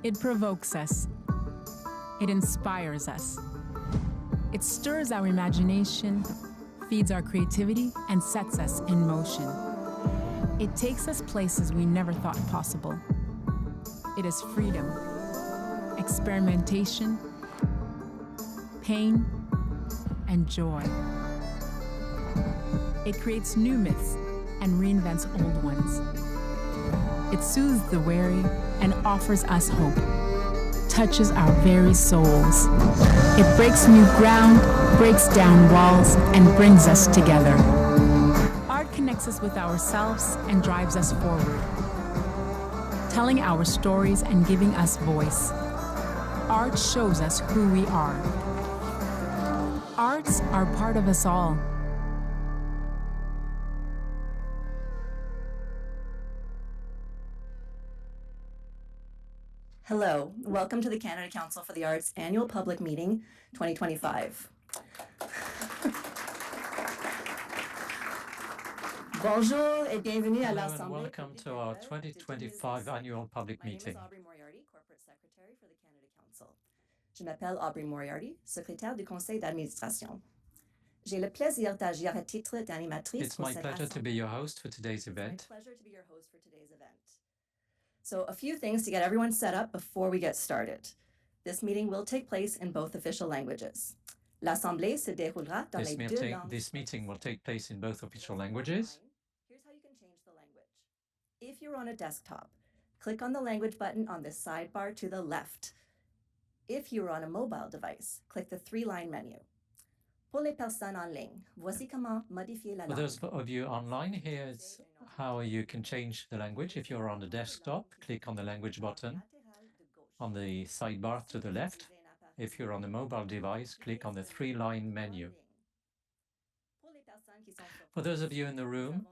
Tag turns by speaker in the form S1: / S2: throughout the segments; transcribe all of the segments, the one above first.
S1: It provokes us. It inspires us. It stirs our imagination, feeds our creativity, and sets us in motion. It takes us places we never thought possible. It is freedom, experimentation, pain, and joy. It creates new myths and reinvents old ones. It soothes the weary and offers us hope, touches our very souls. It breaks new ground, breaks down walls, and brings us together. Art connects us with ourselves and drives us forward, telling our stories and giving us voice. Art shows us who we are. Arts are part of us all.
S2: Hello, welcome to the Canada Council for the Arts Annual Public Meeting 2025. Bonjour et bienvenue à
S3: Hello and
S2: l'Assemblée.
S3: welcome to our 2025 Annual Public Meeting.
S2: My name is Aubrey Moriarty, Corporate Secretary for the Canada Council. Je m'appelle Aubrey Moriarty, secrétaire du Conseil d'administration. J'ai le plaisir d'agir à titre d'animatrice.
S3: It's my pleasure to be your host for today's event.
S2: It's my pleasure to be your host for today's event. So a few things to get everyone set up before we get started. This meeting will take place in both official languages. L'Assemblée se déroulera dans les deux langues.
S3: This meeting will take place in both official languages.
S2: Here's how you can change the language. If you're on a desktop, click on the language button on the sidebar to the left. If you're on a mobile device, click the three-line menu. Pour les personnes en ligne, voici comment modifier la
S3: For
S2: langue.
S3: those of you online, here's how you can change the language. If you're on the desktop, click on the language button on the sidebar to the left. If you're on the mobile device, click on the three-line menu. For those of you in the room,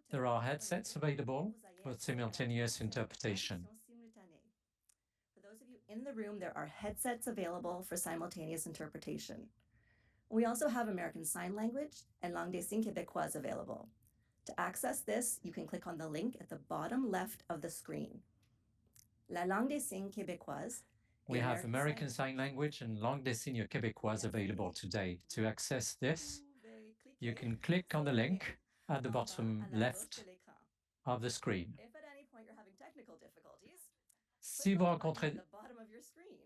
S3: there are headsets available for simultaneous interpretation.
S2: For those of you in the room, there are headsets available for simultaneous interpretation. We also have American Sign Language and Langue des Signes Québécoise available. To access this, you can click on the link at the bottom left of the screen. La Langue des Signes Québécoise.
S3: We have American Sign Language and Langue des Signes Québécoise available today. To access this, you can click on the link at the bottom left of the screen.
S2: If at any point you're having technical difficulties,
S3: Si vous rencontrez
S2: at the bottom of your screen.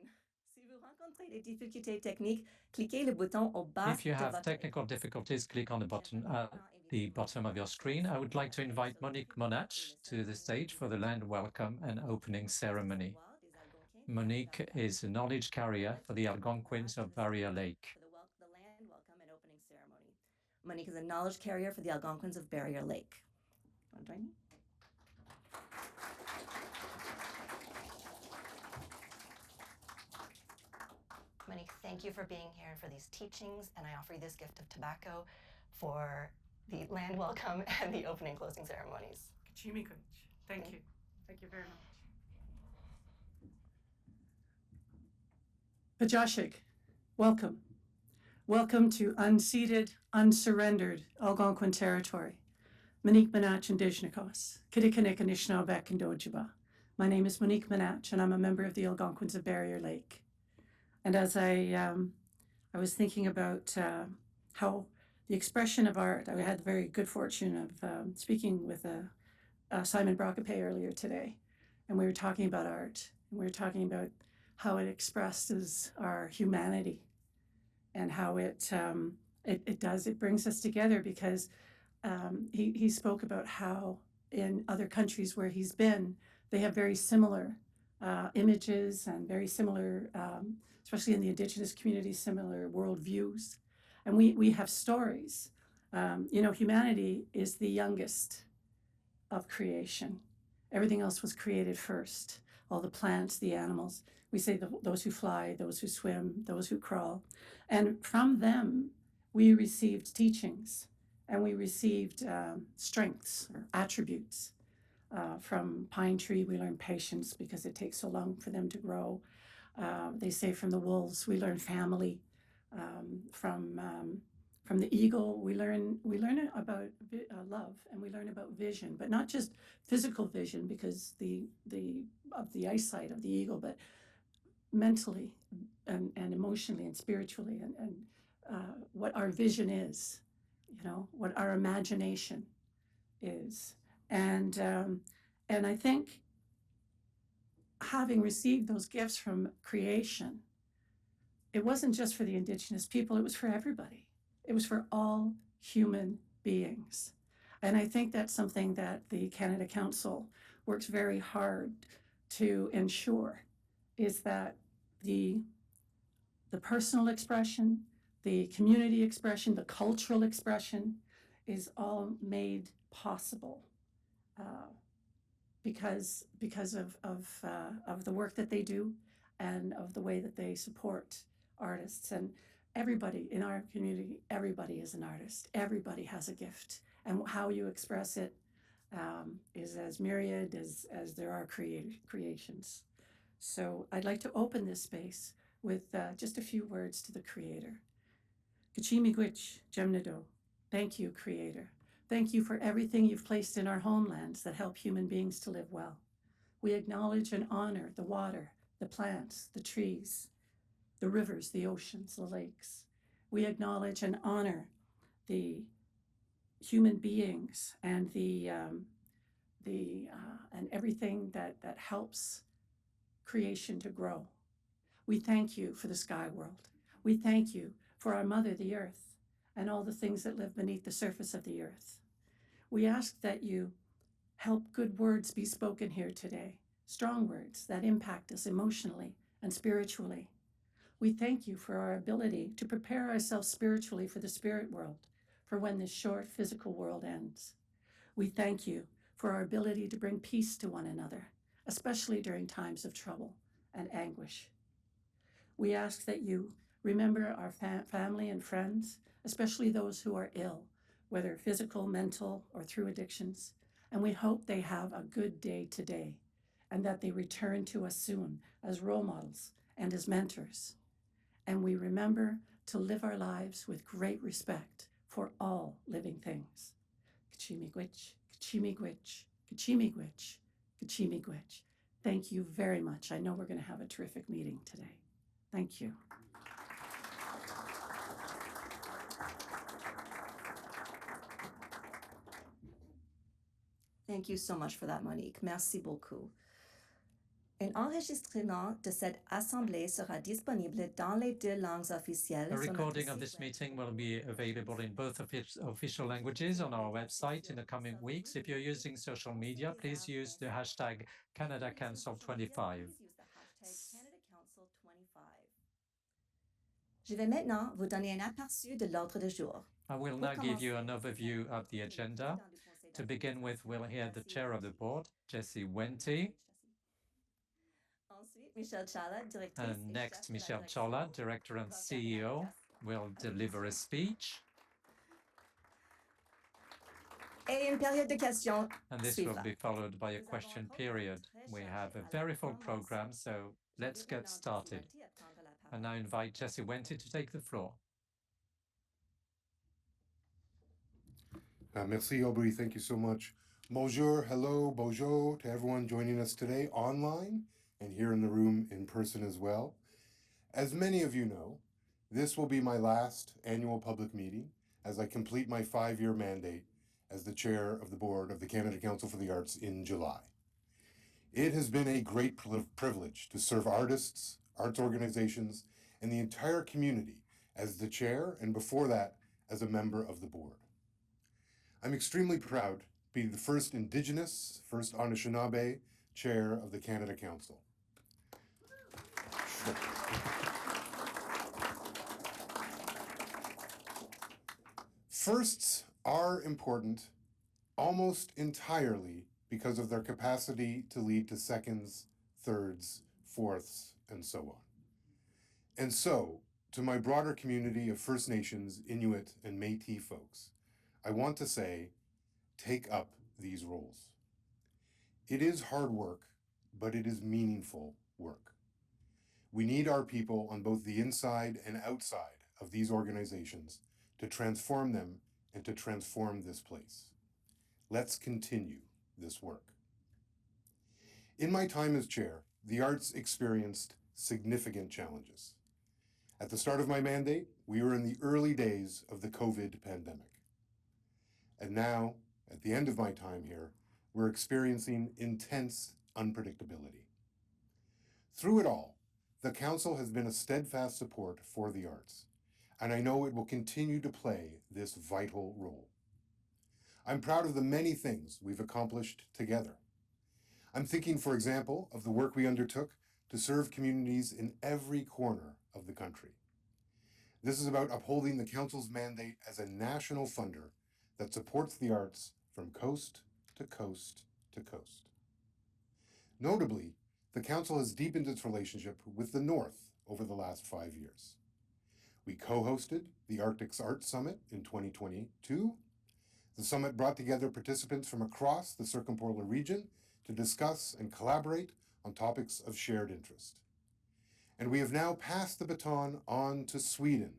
S2: Si vous rencontrez des difficultés techniques, cliquez le bouton au bas
S3: If you
S2: de
S3: have
S2: votre
S3: technical difficulties, click on the button at the bottom of your screen. I would like to invite Monique Monach to the stage for the land welcome and opening ceremony. Monique is a knowledge carrier for the Algonquins of Barrier Lake.
S2: For the land welcome and opening ceremony. Monique is a knowledge carrier for the Algonquins of Barrier Lake. Want to join me? Monique, thank you for being here for these teachings, and I offer you this gift of tobacco for the land welcome and the opening and closing ceremonies.
S4: Thank you. Thank you very much. Pajashik, welcome. Welcome to unceded, unsurrendered Algonquin territory. Monique Monach Indishnikos, Kitikanik Anishinabek and Dojiba. My name is Monique Monach, and I'm a member of the Algonquins of Barrier Lake. And as I was thinking about how the expression of art, I had the very good fortune of speaking with Simon Brockapay earlier today, and we were talking about art, and we were talking about how it expresses our humanity, and how it brings us together, because he spoke about how in other countries where he's been, they have very similar images and very similar, especially in the Indigenous community, similar worldviews. And we have stories. Humanity is the youngest of creation. Everything else was created first. All the plants, the animals. We say those who fly, those who swim, those who crawl. And from them, we received teachings, and we received strengths or attributes. From pine tree, we learn patience because it takes so long for them to grow. They say from the wolves, we learn family. From the eagle, we learn about love, and we learn about vision, but not just physical vision because of the eyesight of the eagle, but mentally and emotionally and spiritually, and what our vision is, what our imagination is, and I think having received those gifts from creation, it wasn't just for the Indigenous people; it was for everybody. It was for all human beings. And I think that's something that the Canada Council works very hard to ensure, is that the personal expression, the community expression, the cultural expression is all made possible because of the work that they do and of the way that they support artists. And everybody in our community, everybody is an artist. Everybody has a gift. And how you express it is as myriad as there are creations. So I'd like to open this space with just a few words to the Creator. Kachimigwich Jemnado, thank you, Creator. Thank you for everything you've placed in our homelands that help human beings to live well. We acknowledge and honor the water, the plants, the trees, the rivers, the oceans, the lakes. We acknowledge and honor the human beings and and everything that helps creation to grow. We thank you for the sky world. We thank you for our mother, the earth, and all the things that live beneath the surface of the earth. We ask that you help good words be spoken here today, strong words that impact us emotionally and spiritually. We thank you for our ability to prepare ourselves spiritually for the spirit world, for when this short physical world ends. We thank you for our ability to bring peace to one another, especially during times of trouble and anguish. We ask that you remember our family and friends, especially those who are ill, whether physical, mental, or through addictions. And we hope they have a good day today and that they return to us soon as role models and as mentors. And we remember to live our lives with great respect for all living things. Kachimigwich, Kachimigwich, Kachimigwich, Kachimigwich. Thank you very much. I know we're going to have a terrific meeting today. Thank you.
S2: Thank you so much for that, Monique. Merci beaucoup. Un enregistrement de cette assemblée sera disponible dans les deux langues officielles.
S3: A recording of this meeting will be available in both official languages on our website in the coming weeks. If you're using social media, please use the hashtag Canada Council 25.
S2: Je vais maintenant vous donner un aperçu de l'ordre du jour.
S3: I will now give you an overview of the agenda. To begin with, we'll hear the chair of the board, Jessie Wente. And next, Michelle Chola, Director and CEO, will deliver a speech.
S2: Et une période de questions.
S3: And this will be followed by a question period. We have a very full program, so let's get started. And now invite Jessie Wente to take the floor.
S5: Merci, Aubrey. Thank you so much. Bonjour, hello, bonjour to everyone joining us today online and here in the room in person as well. As many of you know, this will be my last annual public meeting as I complete my 5-year mandate as the chair of the board of the Canada Council for the Arts in July. It has been a great privilege to serve artists, arts organizations, and the entire community as the chair, and before that, as a member of the board. I'm extremely proud to be the first Indigenous, first Anishinaabe chair of the Canada Council. Firsts are important almost entirely because of their capacity to lead to seconds, thirds, fourths, and so on. And so, to my broader community of First Nations, Inuit, and Métis folks, I want to say, take up these roles. It is hard work, but it is meaningful work. We need our people on both the inside and outside of these organizations to transform them, and to transform this place. Let's continue this work. In my time as chair, the arts experienced significant challenges. At the start of my mandate, we were in the early days of the COVID pandemic. And now, at the end of my time here, we're experiencing intense unpredictability. Through it all, the Council has been a steadfast support for the arts, and I know it will continue to play this vital role. I'm proud of the many things we've accomplished together. I'm thinking, for example, of the work we undertook to serve communities in every corner of the country. This is about upholding the Council's mandate as a national funder that supports the arts from coast to coast to coast. Notably, the Council has deepened its relationship with the North over the last 5 years. We co-hosted the Arctic's Arts Summit in 2022. The summit brought together participants from across the circumpolar region to discuss and collaborate on topics of shared interest. And we have now passed the baton on to Sweden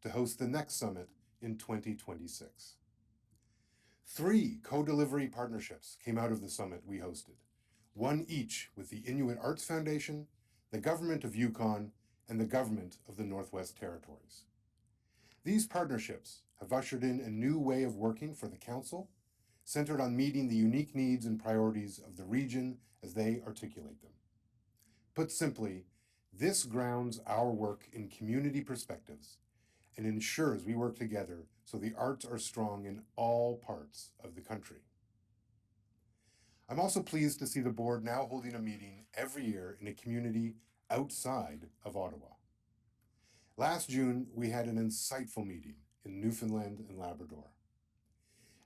S5: to host the next summit in 2026. 3 co-delivery partnerships came out of the summit we hosted, one each with the Inuit Arts Foundation, the Government of Yukon, and the Government of the Northwest Territories. These partnerships have ushered in a new way of working for the Council, centered on meeting the unique needs and priorities of the region as they articulate them. Put simply, this grounds our work in community perspectives and ensures we work together so the arts are strong in all parts of the country. I'm also pleased to see the board now holding a meeting every year in a community outside of Ottawa. Last June, we had an insightful meeting in Newfoundland and Labrador.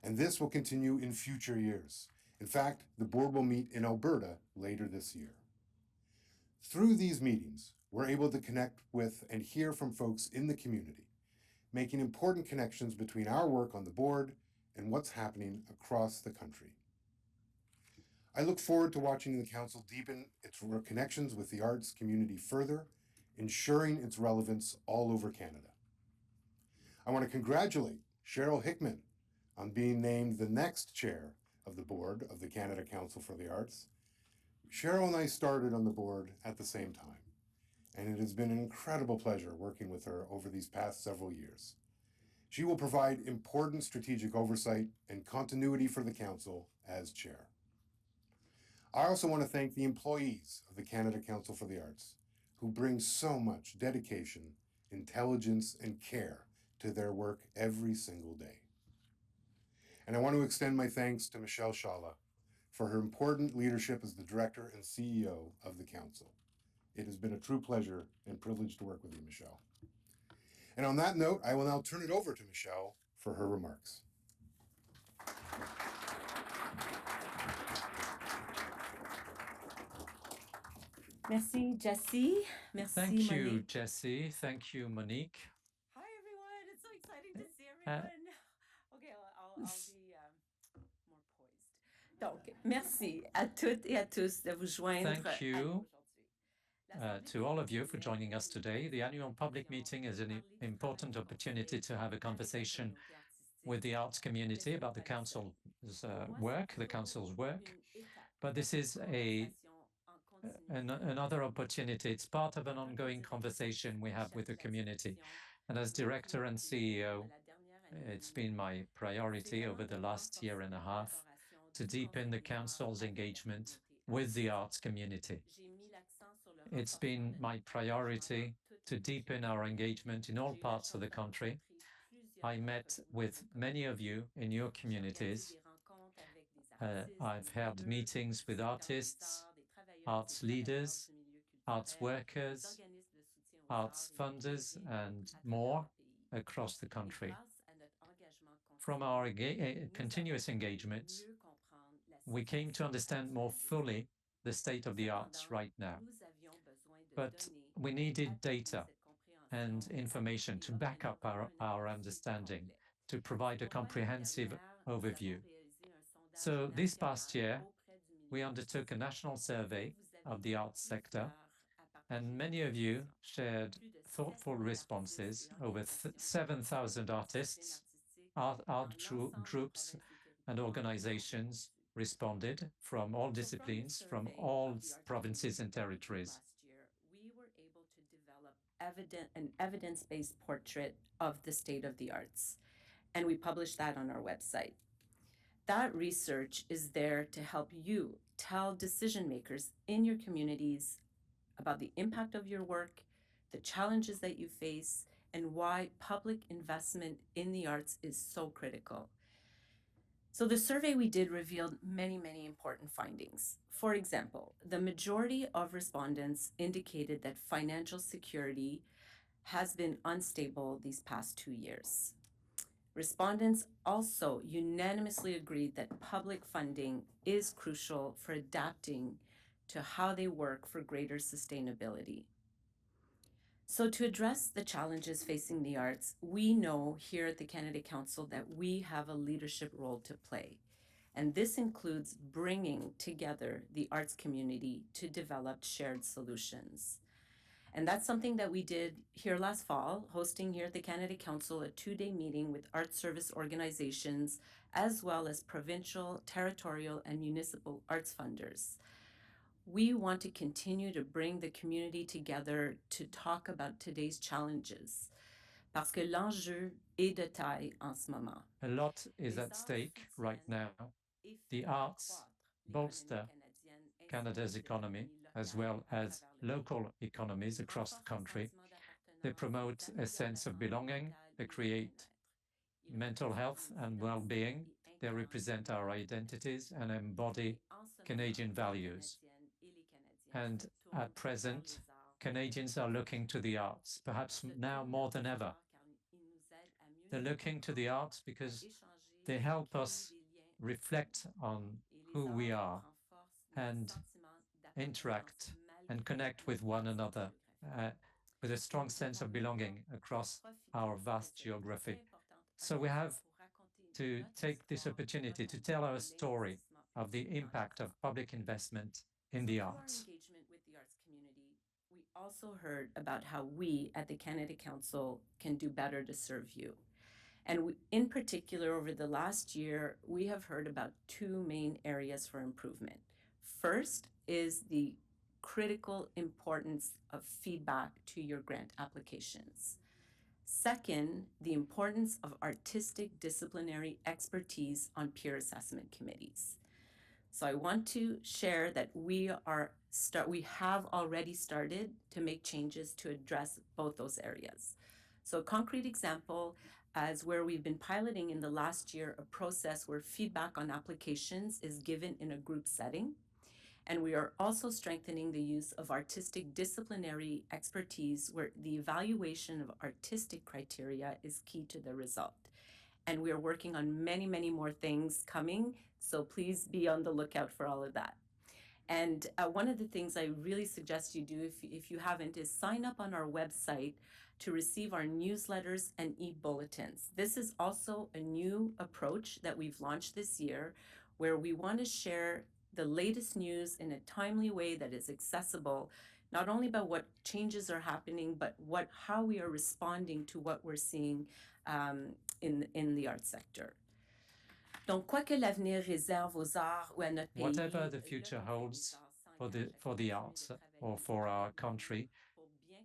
S5: And this will continue in future years. In fact, the board will meet in Alberta later this year. Through these meetings, we're able to connect with and hear from folks in the community, making important connections between our work on the board and what's happening across the country. I look forward to watching the Council deepen its connections with the arts community further, ensuring its relevance all over Canada. I want to congratulate Cheryl Hickman on being named the next chair of the board of the Canada Council for the Arts. Cheryl and I started on the board at the same time, and it has been an incredible pleasure working with her over these past several years. She will provide important strategic oversight and continuity for the Council as chair. I also want to thank the employees of the Canada Council for the Arts, who bring so much dedication, intelligence, and care to their work every single day. And I want to extend my thanks to Michelle Shala for her important leadership as the Director and CEO of the Council. It has been a true pleasure and privilege to work with you, Michelle. And on that note, I will now turn it over to Michelle for her remarks.
S6: Merci, Jesse. Merci,
S3: Thank you,
S6: Monique.
S3: Jesse. Thank you, Monique.
S6: Hi, everyone. It's so exciting to see everyone. Okay, I'll be more poised. Donc, merci à toutes et à tous de vous joindre.
S3: Thank you to all of you for joining us today. The annual public meeting is an important opportunity to have a conversation with the arts community about the Council's work, but this is another opportunity. It's part of an ongoing conversation we have with the community. And as Director and CEO, it's been my priority over the last year and a half to deepen the Council's engagement with the arts community. It's been my priority to deepen our engagement in all parts of the country. I met with many of you in your communities. I've held meetings with artists, arts leaders, arts workers, arts funders, and more across the country. From our continuous engagements, we came to understand more fully the state of the arts right now. But we needed data and information to back up our understanding, to provide a comprehensive overview. So this past year, we undertook a national survey of the arts sector, And many of you shared thoughtful responses. Over 7,000 artists, art groups, and organizations responded from all disciplines, from all provinces and territories.
S6: Last year, we were able to develop an evidence-based portrait of the state of the arts, and we published that on our website. That research is there to help you tell decision makers in your communities about the impact of your work, the challenges that you face, and why public investment in the arts is so critical. So the survey we did revealed many, many important findings. For example, the majority of respondents indicated that financial security has been unstable these past 2 years. Respondents also unanimously agreed that public funding is crucial for adapting to how they work for greater sustainability. So to address the challenges facing the arts, we know here at the Canada Council that we have a leadership role to play. And this includes bringing together the arts community to develop shared solutions. And that's something that we did here last fall, hosting here at the Canada Council a 2-day meeting with art service organizations, as well as provincial, territorial, and municipal arts funders. We want to continue to bring the community together to talk about today's challenges, parce que l'enjeu est de taille en ce moment.
S3: A lot is at stake right now. The arts bolster Canada's economy, as well as local economies across the country. They promote a sense of belonging, they create mental health and well-being, they represent our identities and embody Canadian values. And at present, Canadians are looking to the arts, perhaps now more than ever. They're looking to the arts because they help us reflect on who we are and interact and connect with one another with a strong sense of belonging across our vast geography. So we have to take this opportunity to tell our story of the impact of public investment in the arts.
S6: Engagement with the arts community, we also heard about how we at the Canada Council can do better to serve you. And in particular, over the last year, we have heard about 2 main areas for improvement. First is the critical importance of feedback to your grant applications. Second, the importance of artistic disciplinary expertise on peer assessment committees. So I want to share that we have already started to make changes to address both those areas. So a concrete example is where we've been piloting in the last year a process where feedback on applications is given in a group setting. And we are also strengthening the use of artistic disciplinary expertise where the evaluation of artistic criteria is key to the result. And we are working on many, many more things coming, so please be on the lookout for all of that. And one of the things I really suggest you do, if you haven't, is sign up on our website to receive our newsletters and e-bulletins. This is also a new approach that we've launched this year, where we want to share the latest news in a timely way that is accessible, not only about what changes are happening, but how we are responding to what we're seeing in the art sector. Donc, quoi que l'avenir réserve aux arts ou à notre pays,
S3: whatever the future holds for the arts or for our country,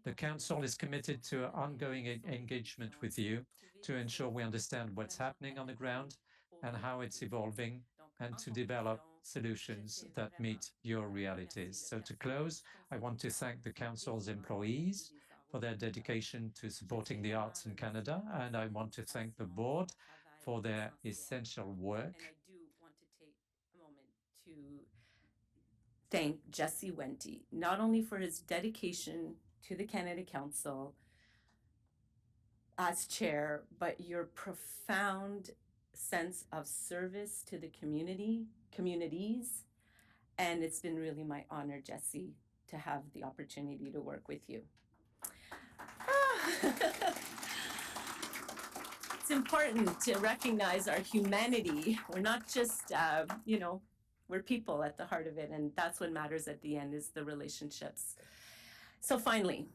S3: the Council is committed to ongoing engagement with you to ensure we understand what's happening on the ground and how it's evolving, and to develop solutions that meet your realities. So to close, I want to thank the Council's employees for their dedication to supporting the arts in Canada, and I want to thank the board for their essential work.
S6: And I do want to take a moment to thank Jesse Wente, not only for his dedication to the Canada Council as chair, but your profound sense of service to the communities. And it's been really my honor, Jesse, to have the opportunity to work with you. It's important to recognize our humanity. We're not just, we're people at the heart of it, and that's what matters at the end, is the relationships. So finally,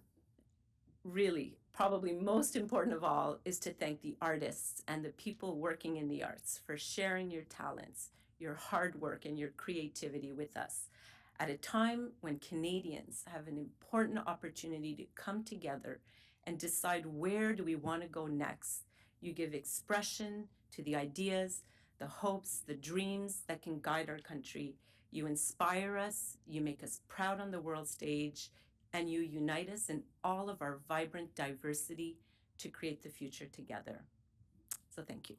S6: really, probably most important of all is to thank the artists and the people working in the arts for sharing your talents, your hard work, and your creativity with us at a time when Canadians have an important opportunity to come together and decide where do we want to go next. You give expression to the ideas, the hopes, the dreams that can guide our country. You inspire us, you make us proud on the world stage, and you unite us in all of our vibrant diversity to create the future together. So thank you.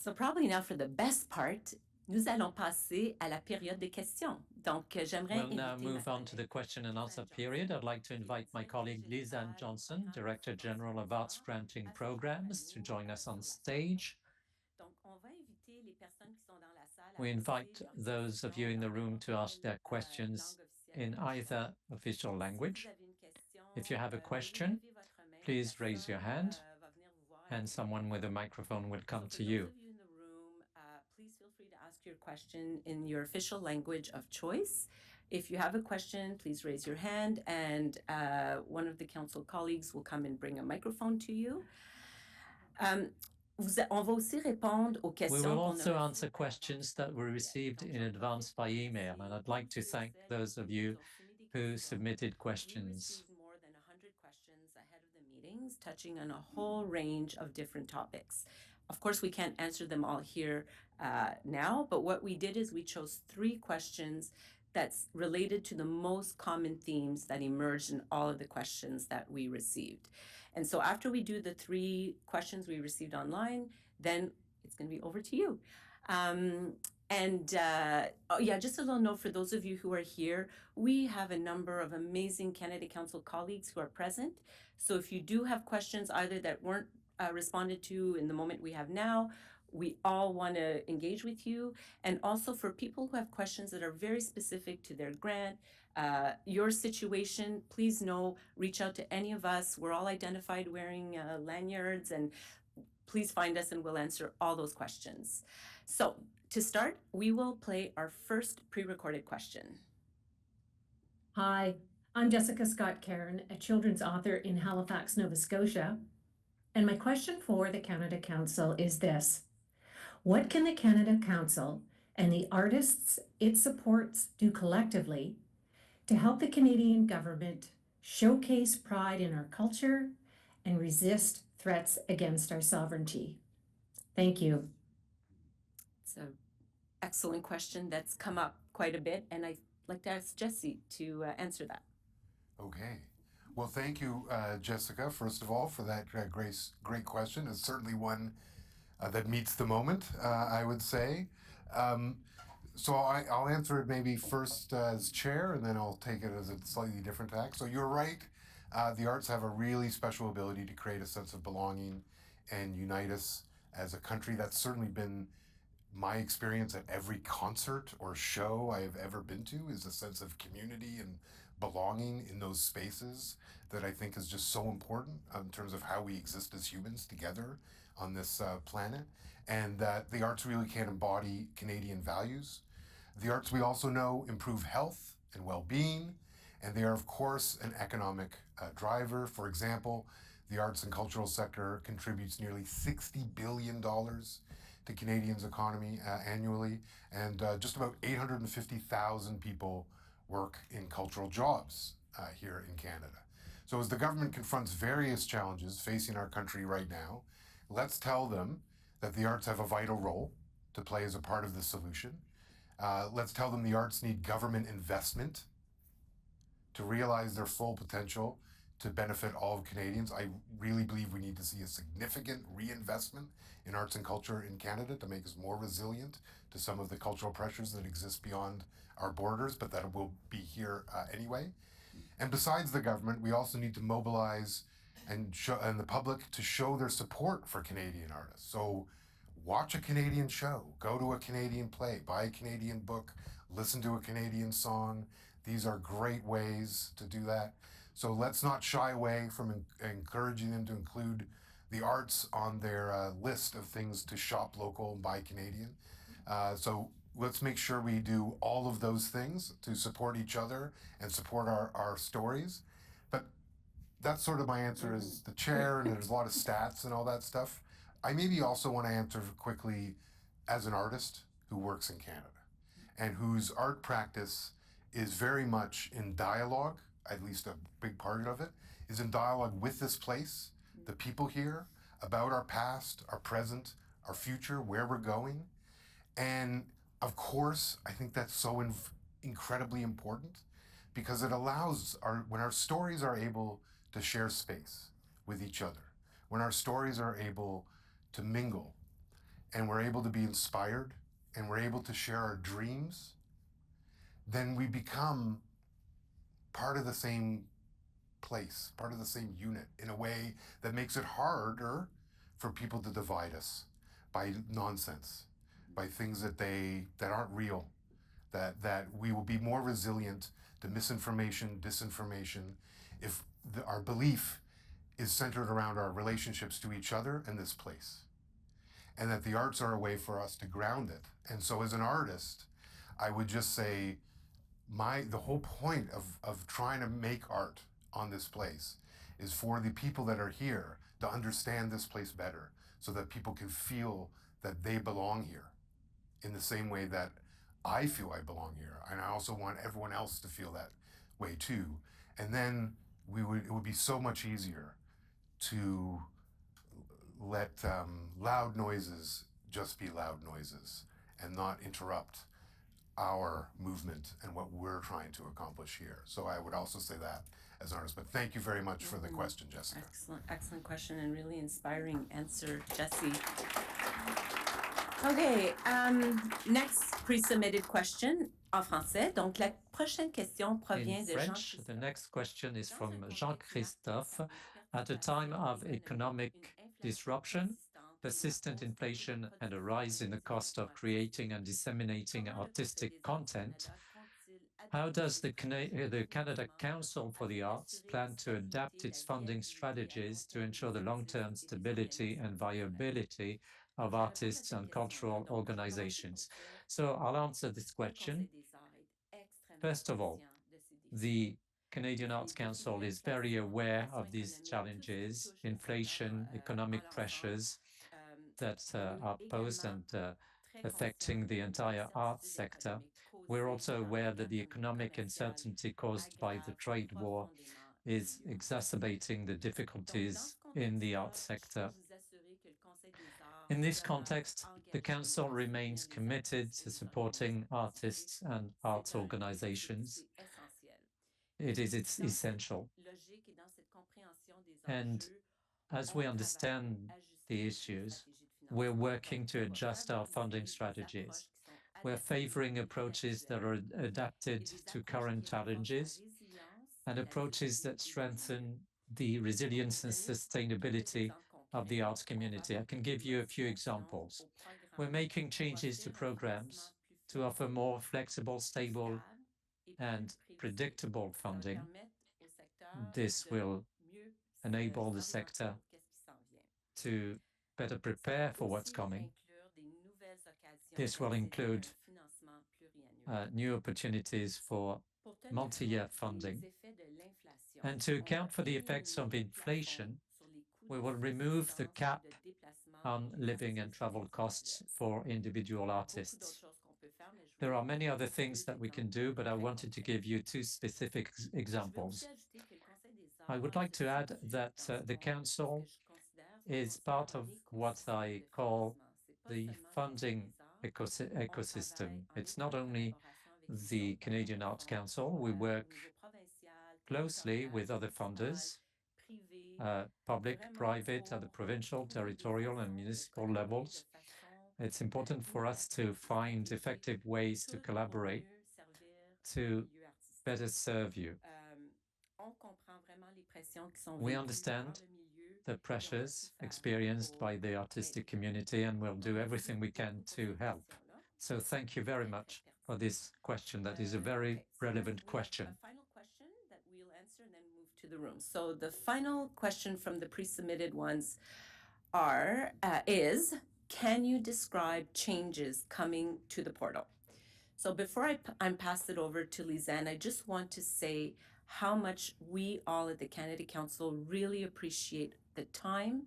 S6: So probably now for the best part, nous allons passer à la période des questions. Donc j'aimerais
S3: We'll now
S6: inviter
S3: move
S6: ma
S3: on to the
S6: collègue
S3: question and answer
S6: Lisanne
S3: period.
S6: Johnson.
S3: I'd like to invite my colleague Lisanne Johnson, Director General of Arts Granting Programs, to join us on stage.
S6: Donc, on va inviter les personnes qui sont dans la salle à
S3: We
S6: poser
S3: invite
S6: leurs
S3: those of you in the room to ask their questions in either official language. If you have a question, please raise your hand, and someone with a microphone will come to you.
S6: For those of you in the room, please feel free to ask your question in your official language of choice. If you have a question, please raise your hand, and one of the council colleagues will come and bring a microphone to you. On va aussi répondre aux
S3: We
S6: questions
S3: will
S6: qu'on a
S3: also
S6: reçues
S3: answer questions that were received in advance by email, and I'd like to thank those of you who submitted
S6: We
S3: questions.
S6: received more than 100 questions ahead of the meetings, touching on a whole range of different topics. Of course, we can't answer them all here now, but what we did is we chose 3 questions that's related to the most common themes that emerged in all of the questions that we received. And so after we do the 3 questions we received online, then it's going to be over to you. Just a little note for those of you who are here, we have a number of amazing Canada Council colleagues who are present. So if you do have questions either that weren't responded to in the moment we have now, we all want to engage with you. And also for people who have questions that are very specific to their grant, your situation, please know, reach out to any of us. We're all identified wearing lanyards, and please find us and we'll answer all those questions. So to start, we will play our first pre-recorded question.
S7: Hi, I'm Jessica Scott Cairn, a children's author in Halifax, Nova Scotia. And my question for the Canada Council is this: what can the Canada Council and the artists it supports do collectively to help the Canadian government showcase pride in our culture and resist threats against our sovereignty? Thank you.
S6: It's an excellent question that's come up quite a bit, and I'd like to ask Jessie to answer that.
S5: Okay. Well, thank you, Jessica, first of all, for that great question. It's certainly one that meets the moment, I would say. So I'll answer it maybe first as chair, and then I'll take it as a slightly different tack. So you're right. The arts have a really special ability to create a sense of belonging and unite us as a country. That's certainly been my experience at every concert or show I have ever been to, is a sense of community and belonging in those spaces that I think is just so important in terms of how we exist as humans together on this planet, and that the arts really can embody Canadian values. The arts, we also know, improve health and well-being, and they are, of course, an economic driver. For example, the arts and cultural sector contributes nearly $60 billion to Canadians' economy annually, and just about 850,000 people work in cultural jobs here in Canada. So as the government confronts various challenges facing our country right now, let's tell them that the arts have a vital role to play as a part of the solution. Let's tell them the arts need government investment to realize their full potential to benefit all of Canadians. I really believe we need to see a significant reinvestment in arts and culture in Canada to make us more resilient to some of the cultural pressures that exist beyond our borders, but that will be here anyway. And besides the government, we also need to mobilize and the public to show their support for Canadian artists. So watch a Canadian show, go to a Canadian play, buy a Canadian book, listen to a Canadian song. These are great ways to do that. So let's not shy away from encouraging them to include the arts on their list of things to shop local and buy Canadian. So let's make sure we do all of those things to support each other and support our stories. But that's sort of my answer as the chair, and there's a lot of stats and all that stuff. I maybe also want to answer quickly as an artist who works in Canada and whose art practice is very much in dialogue, at least a big part of it, is in dialogue with this place, the people here, about our past, our present, our future, where we're going. And of course, I think that's so incredibly important because it allows when our stories are able to share space with each other, when our stories are able to mingle and we're able to be inspired and we're able to share our dreams, then we become part of the same place, part of the same unit in a way that makes it harder for people to divide us by nonsense, by things that aren't real, that we will be more resilient to misinformation, disinformation, if our belief is centered around our relationships to each other and this place. And that the arts are a way for us to ground it. And so as an artist, I would just say the whole point of trying to make art on this place is for the people that are here to understand this place better so that people can feel that they belong here in the same way that I feel I belong here. And I also want everyone else to feel that way too. And then it would be so much easier to let loud noises just be loud noises and not interrupt our movement and what we're trying to accomplish here. So I would also say that as an artist. But thank you very much for the question, Jessica.
S6: Excellent question and really inspiring answer, Jesse. Okay, next pre-submitted question en français. Donc la prochaine question provient
S3: In
S6: de
S3: French, the next question is from Jean-Christophe. At a time of economic disruption, persistent inflation, and a rise in the cost of creating and disseminating artistic content, how does the Canada Council for the Arts plan to adapt its funding strategies to ensure the long-term stability and viability of artists and cultural organizations? So I'll answer this question. First of all, the Canadian Arts Council is very aware of these challenges, inflation, economic pressures that are posed and affecting the entire arts sector. We're also aware that the economic uncertainty caused by the trade war is exacerbating the difficulties in the arts sector. In this context, the Council remains committed to supporting artists and arts organizations. It's essential. And as we understand the issues, we're working to adjust our funding strategies. We're favoring approaches that are adapted to current challenges and approaches that strengthen the resilience and sustainability of the arts community. I can give you a few examples. We're making changes to programs to offer more flexible, stable, and predictable funding. This will enable the sector to better prepare for what's coming. This will include new opportunities for multi-year funding. And to account for the effects of inflation, we will remove the cap on living and travel costs for individual artists. There are many other things that we can do, but I wanted to give you two specific examples. I would like to add that the Council is part of what I call the funding ecosystem. It's not only the Canadian Arts Council. We work closely with other funders, public, private, at the provincial, territorial, and municipal levels. It's important for us to find effective ways to collaborate to better serve you. We understand the pressures experienced by the artistic community, and we'll do everything we can to help. So thank you very much for this question. That is a very relevant question.
S6: A final question that we'll answer and then move to the room. So the final question from the pre-submitted ones is, can you describe changes coming to the portal? So before I pass it over to Lisanne, I just want to say how much we all at the Canada Council really appreciate the time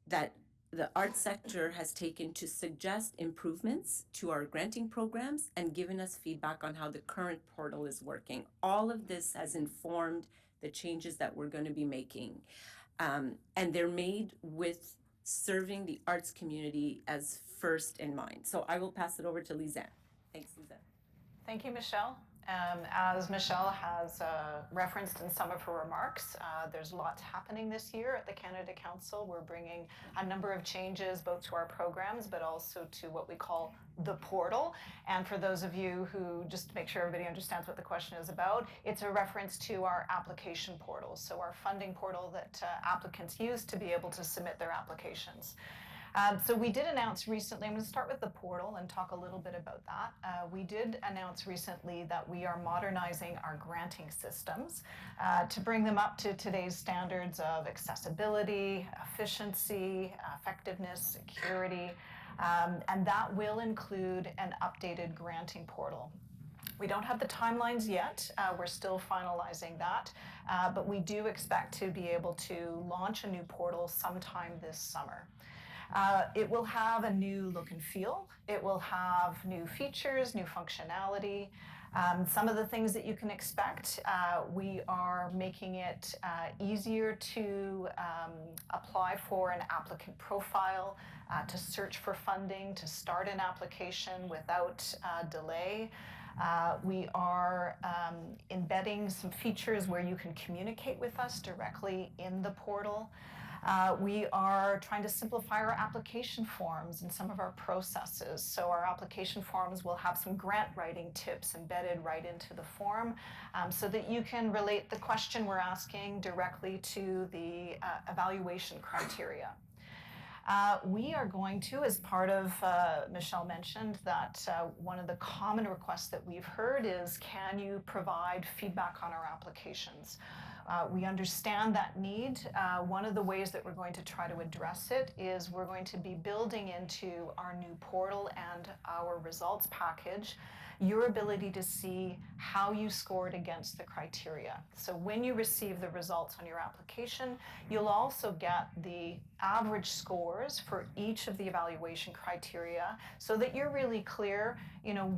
S6: that the arts sector has taken to suggest improvements to our granting programs and given us feedback on how the current portal is working. All of this has informed the changes that we're going to be making. And they're made with serving the arts community as first in mind. So I will pass it over to Lisanne. Thanks, Lisanne.
S8: Thank you, Michelle. As Michelle has referenced in some of her remarks, there's lots happening this year at the Canada Council. We're bringing a number of changes both to our programs, but also to what we call the portal. And for those of you who, just to make sure everybody understands what the question is about, it's a reference to our application portal. So our funding portal that applicants use to be able to submit their applications. So we did announce recently, I'm going to start with the portal and talk a little bit about that. We did announce recently that we are modernizing our granting systems to bring them up to today's standards of accessibility, efficiency, effectiveness, security, and that will include an updated granting portal. We don't have the timelines yet. We're still finalizing that, but we do expect to be able to launch a new portal sometime this summer. It will have a new look and feel. It will have new features, new functionality. Some of the things that you can expect, we are making it easier to apply for an applicant profile, to search for funding, to start an application without delay. We are embedding some features where you can communicate with us directly in the portal. We are trying to simplify our application forms and some of our processes. So our application forms will have some grant writing tips embedded right into the form so that you can relate the question we're asking directly to the evaluation criteria. We are going to, as part of, Michelle mentioned that one of the common requests that we've heard is, can you provide feedback on our applications? We understand that need. One of the ways that we're going to try to address it is we're going to be building into our new portal and our results package your ability to see how you scored against the criteria. So when you receive the results on your application, you'll also get the average scores for each of the evaluation criteria so that you're really clear,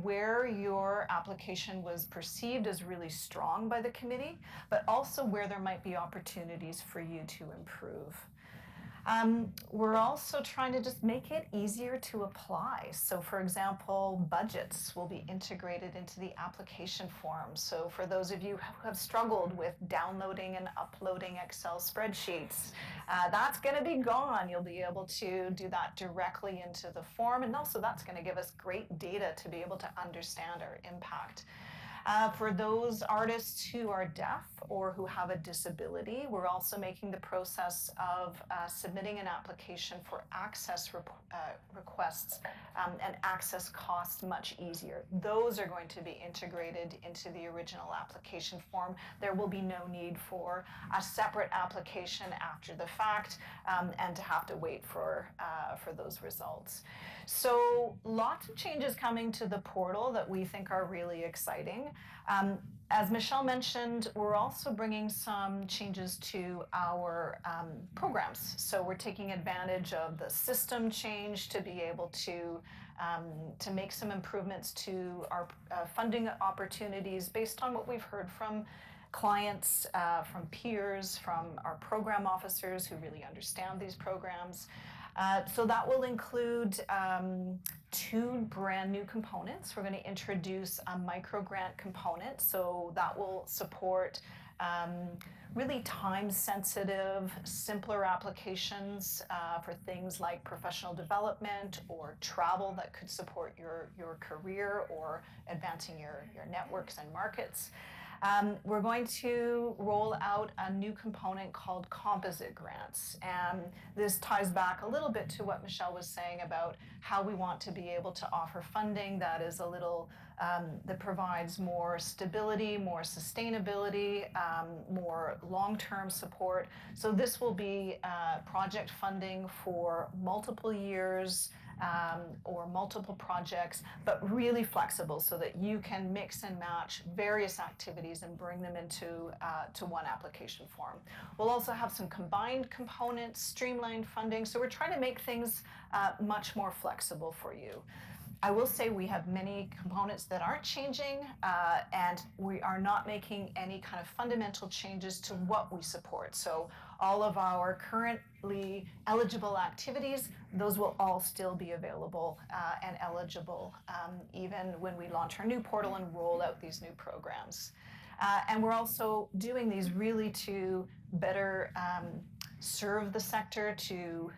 S8: where your application was perceived as really strong by the committee, but also where there might be opportunities for you to improve. We're also trying to just make it easier to apply. So for example, budgets will be integrated into the application form. So for those of you who have struggled with downloading and uploading Excel spreadsheets, that's going to be gone. You'll be able to do that directly into the form. And also that's going to give us great data to be able to understand our impact. For those artists who are deaf or who have a disability, we're also making the process of submitting an application for access requests and access costs much easier. Those are going to be integrated into the original application form. There will be no need for a separate application after the fact and to have to wait for those results. So lots of changes coming to the portal that we think are really exciting. As Michelle mentioned, we're also bringing some changes to our programs. So we're taking advantage of the system change to be able to make some improvements to our funding opportunities based on what we've heard from clients, from peers, from our program officers who really understand these programs. So that will include 2 brand new components. We're going to introduce a microgrant component, so that will support really time-sensitive, simpler applications for things like professional development or travel that could support your career or advancing your networks and markets. We're going to roll out a new component called composite grants. And this ties back a little bit to what Michelle was saying about how we want to be able to offer funding that is a little, that provides more stability, more sustainability, more long-term support. So this will be project funding for multiple years, or multiple projects, but really flexible so that you can mix and match various activities and bring them into to one application form. We'll also have some combined components, streamlined funding, so we're trying to make things much more flexible for you. I will say we have many components that aren't changing, and we are not making any kind of fundamental changes to what we support. So all of our currently eligible activities, those will all still be available and eligible even when we launch our new portal and roll out these new programs. And we're also doing these really to better serve the sector, to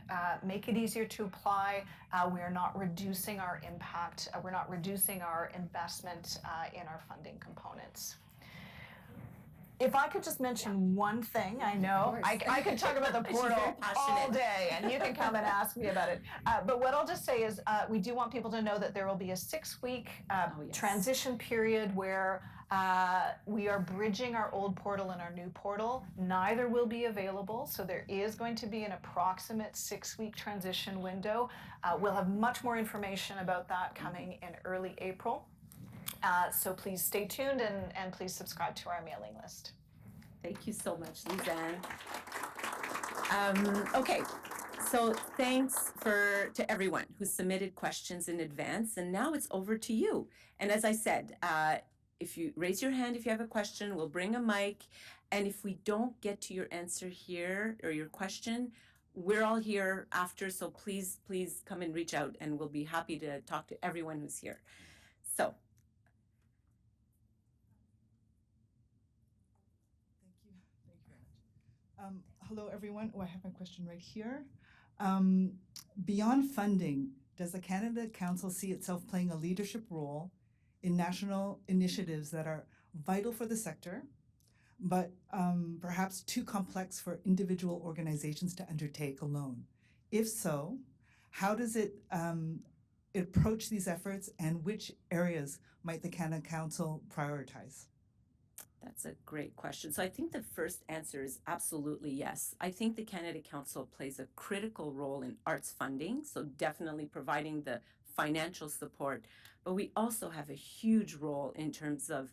S8: make it easier to apply. We are not reducing our impact. We're not reducing our investment in our funding components. If I could just mention one thing, I know I could talk about the portal all day, and you can come and ask me about it. But what I'll just say is we do want people to know that there will be a 6-week transition period where we are bridging our old portal and our new portal. Neither will be available, so there is going to be an approximate 6-week transition window. We'll have much more information about that coming in early April. So please stay tuned and please subscribe to our mailing list.
S6: Thank you so much, Lizanne. Okay, so thanks to everyone who submitted questions in advance, and now it's over to you. And as I said, if you raise your hand if you have a question, we'll bring a mic, and if we don't get to your answer here or your question, we're all here after, so please come and reach out, and we'll be happy to talk to everyone who's here. So.
S9: Hello, everyone. Oh, I have my question right here. Beyond funding, does the Canada Council see itself playing a leadership role in national initiatives that are vital for the sector, but perhaps too complex for individual organizations to undertake alone? If so, how does it approach these efforts, and which areas might the Canada Council prioritize?
S6: That's a great question. So I think the first answer is absolutely yes. I think the Canada Council plays a critical role in arts funding, so definitely providing the financial support, but we also have a huge role in terms of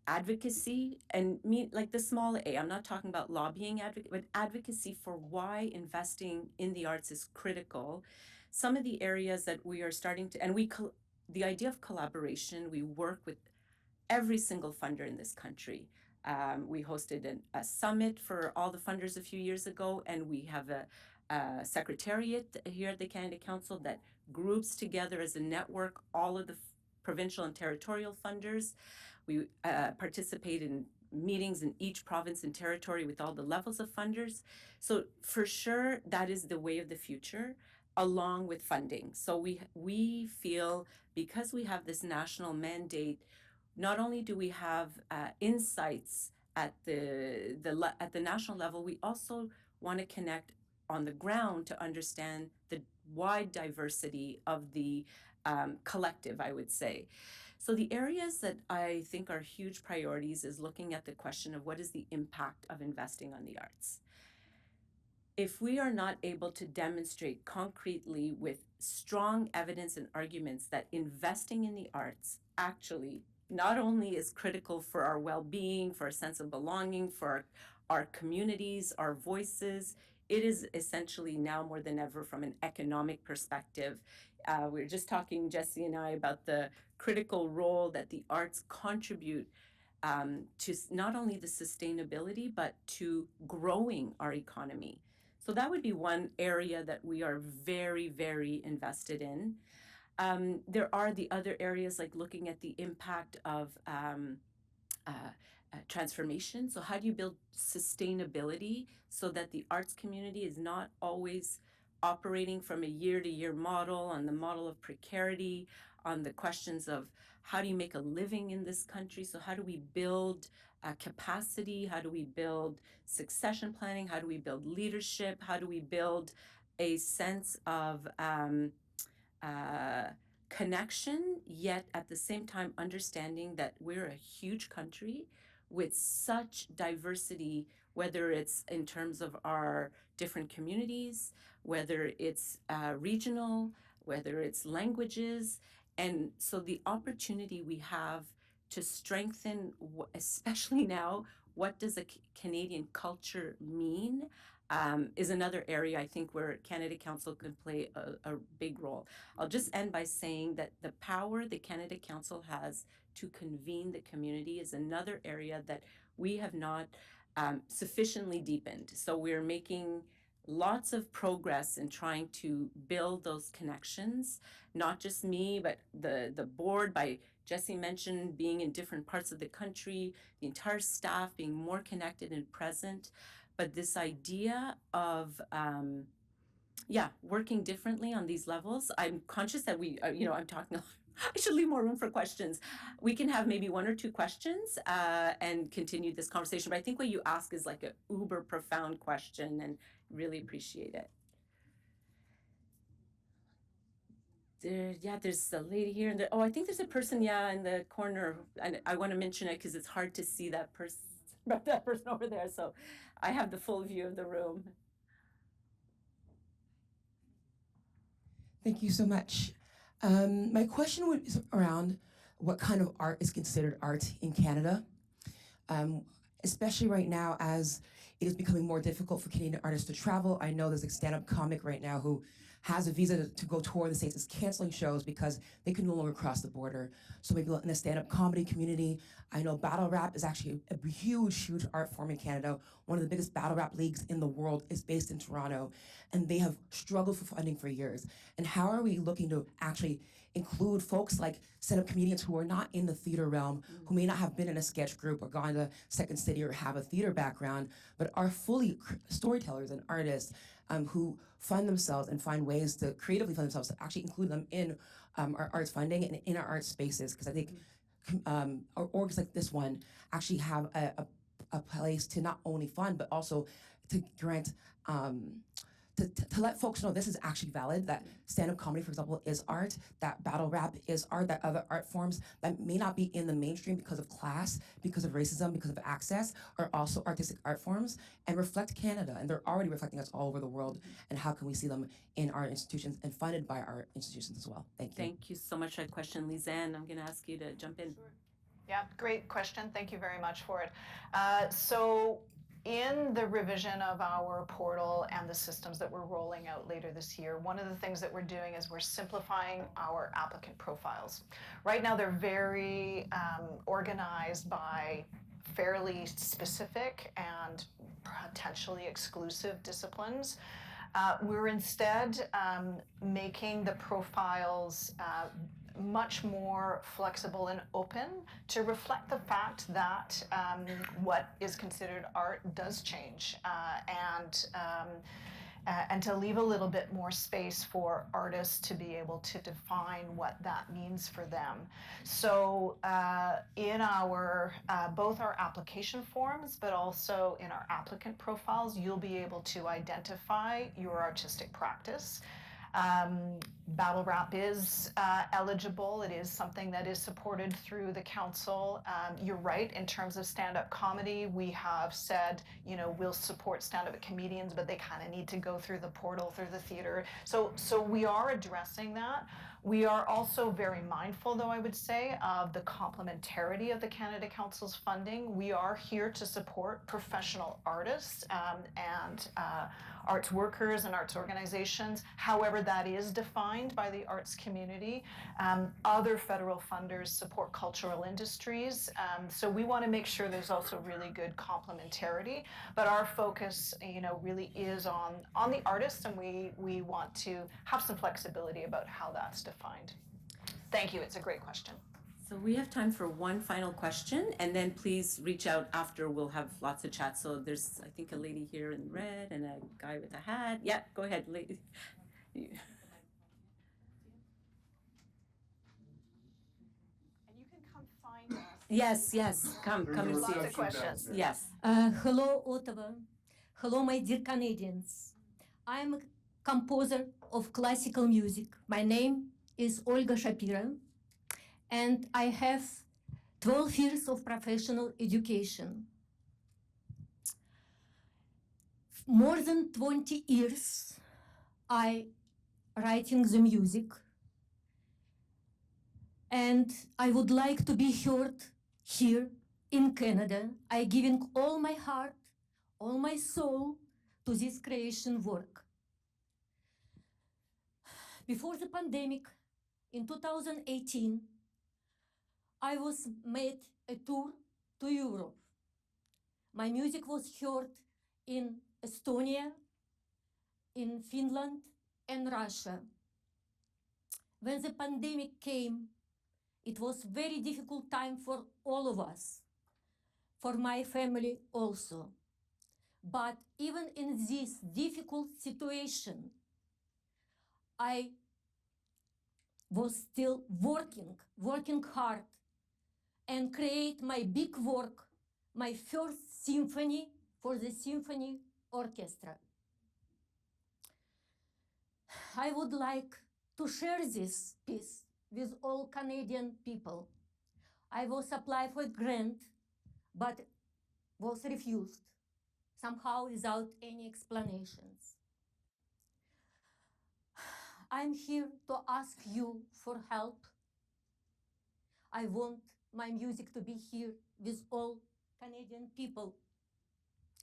S6: advocacy, and like the small a, I'm not talking about lobbying but advocacy for why investing in the arts is critical. Some of the areas that we are starting to, and the idea of collaboration, we work with every single funder in this country. We hosted a summit for all the funders a few years ago, and we have a secretariat here at the Canada Council that groups together as a network all of the provincial and territorial funders. We participate in meetings in each province and territory with all the levels of funders. So for sure, that is the way of the future, along with funding. So we feel, because we have this national mandate, not only do we have insights at the national level, we also want to connect on the ground to understand the wide diversity of the collective, I would say. So the areas that I think are huge priorities is looking at the question of what is the impact of investing on the arts. If we are not able to demonstrate concretely with strong evidence and arguments that investing in the arts actually not only is critical for our well-being, for our sense of belonging, for our communities, our voices, it is essentially now more than ever from an economic perspective. We were just talking, Jesse and I, about the critical role that the arts contribute to not only the sustainability, but to growing our economy. So that would be one area that we are very, very invested in. There are the other areas like looking at the impact of transformation. So how do you build sustainability so that the arts community is not always operating from a year-to-year model, on the model of precarity, on the questions of how do you make a living in this country? So how do we build capacity? How do we build succession planning? How do we build leadership? How do we build a sense of connection, yet at the same time understanding that we're a huge country with such diversity, whether it's in terms of our different communities, whether it's regional, whether it's languages. And so the opportunity we have to strengthen, especially now, what does a Canadian culture mean, is another area I think where Canada Council could play a big role. I'll just end by saying that the power the Canada Council has to convene the community is another area that we have not sufficiently deepened. So we're making lots of progress in trying to build those connections, not just me, but the board, by Jesse mentioned being in different parts of the country, the entire staff being more connected and present. But this idea of working differently on these levels, I'm conscious that I'm talking, I should leave more room for questions. We can have maybe one or two questions and continue this conversation. But I think what you ask is like an uber profound question, and really appreciate it. There's a lady here. I think there's a person, in the corner. And I want to mention it because it's hard to see that person over there. So I have the full view of the room.
S10: Thank you so much. My question is around what kind of art is considered art in Canada, especially right now as it is becoming more difficult for Canadian artists to travel. I know there's a stand-up comic right now who has a visa to go tour the States, is canceling shows because they can no longer cross the border. So maybe in the stand-up comedy community, I know battle rap is actually a huge art form in Canada. One of the biggest battle rap leagues in the world is based in Toronto, and they have struggled for funding for years. And how are we looking to actually include folks like stand-up comedians who are not in the theater realm, who may not have been in a sketch group or gone to Second City or have a theater background, but are fully storytellers and artists who fund themselves and find ways to creatively fund themselves, to actually include them in our arts funding and in our art spaces? Because I think orgs like this one actually have a place to not only fund, but also to grant, to let folks know this is actually valid, that stand-up comedy, for example, is art, that battle rap is art, that other art forms that may not be in the mainstream because of class, because of racism, because of access, are also artistic art forms and reflect Canada. And they're already reflecting us all over the world. And how can we see them in our institutions and funded by our institutions as well? Thank you.
S6: Thank you so much for that question, Lizanne. I'm going to ask you to jump in.
S8: Sure. Yeah, great question. Thank you very much for it. So in the revision of our portal and the systems that we're rolling out later this year, one of the things that we're doing is we're simplifying our applicant profiles. Right now, they're very organized by fairly specific and potentially exclusive disciplines. We're instead making the profiles much more flexible and open to reflect the fact that what is considered art does change, and to leave a little bit more space for artists to be able to define what that means for them. So in our both our application forms, but also in our applicant profiles, you'll be able to identify your artistic practice. Battle rap is eligible. It is something that is supported through the council. You're right, in terms of stand-up comedy, we have said, we'll support stand-up comedians, but they kind of need to go through the portal, through the theater. So we are addressing that. We are also very mindful, though, I would say, of the complementarity of the Canada Council's funding. We are here to support professional artists and arts workers and arts organizations, however that is defined by the arts community. Other federal funders support cultural industries. So we want to make sure there's also really good complementarity. But our focus, really is on the artists, and we want to have some flexibility about how that's defined. Thank you. It's a great question.
S6: So we have time for one final question, and then please reach out after. We'll have lots of chat. So there's, I think, a lady here in red and a guy with a hat. Yeah, go ahead, lady.
S11: And you
S6: Yes, yes. Come
S5: There's
S6: and
S5: a
S6: see.
S8: Lots of
S5: reception
S8: questions.
S5: downstairs.
S6: Yes.
S11: Hello, Ottawa. Hello, my dear Canadians. I am a composer of classical music. My name is Olga Shapira, and I have 12 years of professional education. More than 20 years, I writing the music, and I would like to be heard here in Canada. I giving all my heart, all my soul to this creation work. Before the pandemic, in 2018, I was made a tour to Europe. My music was heard in Estonia, in Finland, and Russia. When the pandemic came, it was very difficult time for all of us, for my family also. But even in this difficult situation, I was still working hard, and create my big work, my first symphony for the symphony orchestra. I would like to share this piece with all Canadian people. I was applied for a grant, but was refused, somehow without any explanations. I'm here to ask you for help. I want my music to be here with all Canadian people.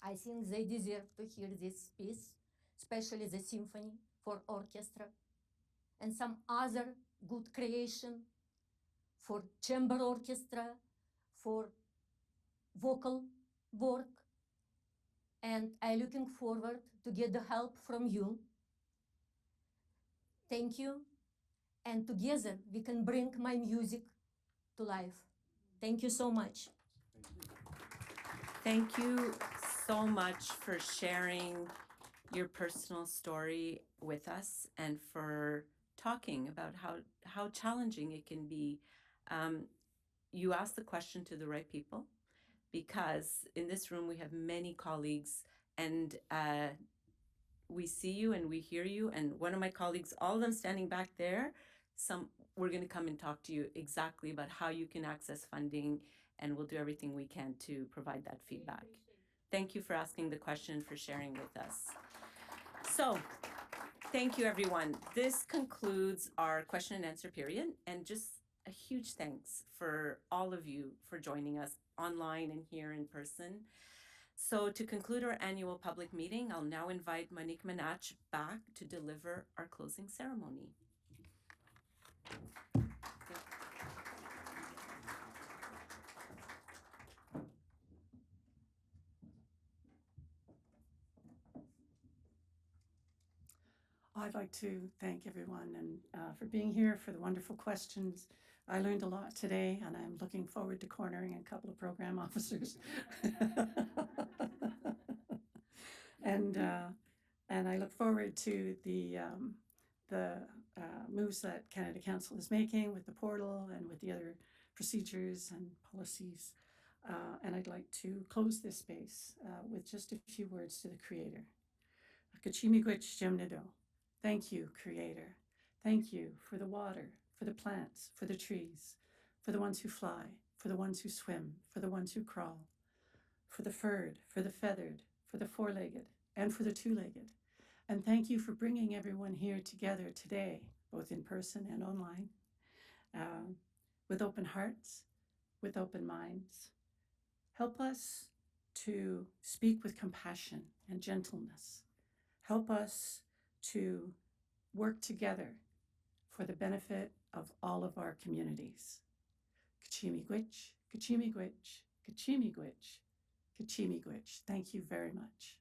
S11: I think they deserve to hear this piece, especially the symphony for orchestra, and some other good creation for chamber orchestra, for vocal work. And I'm looking forward to get the help from you. Thank you. And together we can bring my music to life. Thank you so much.
S6: Thank you so much for sharing your personal story with us and for talking about how challenging it can be. You asked the question to the right people, because in this room we have many colleagues, and we see you and we hear you. And one of my colleagues, all of them standing back there, we're going to come and talk to you exactly about how you can access funding, and we'll do everything we can to provide that feedback. Thank you for asking the question, for sharing with us. So, thank you, everyone. This concludes our question and answer period, and just a huge thanks for all of you for joining us online and here in person. So to conclude our annual public meeting, I'll now invite Monique Menach back to deliver our closing ceremony.
S4: I'd like to thank everyone and for being here, for the wonderful questions. I learned a lot today, and I'm looking forward to cornering a couple of program officers. And I look forward to the moves that Canada Council is making with the portal and with the other procedures and policies. And I'd like to close this space with just a few words to the Creator. Kachimigwich Jemnido. Thank you, Creator. Thank you for the water, for the plants, for the trees, for the ones who fly, for the ones who swim, for the ones who crawl, for the furred, for the feathered, for the four-legged, and for the two-legged. And thank you for bringing everyone here together today, both in person and online, with open hearts, with open minds. Help us to speak with compassion and gentleness. Help us to work together for the benefit of all of our communities. Kachimigwich, Kachimigwich, Kachimigwich, Kachimigwich. Thank you very much.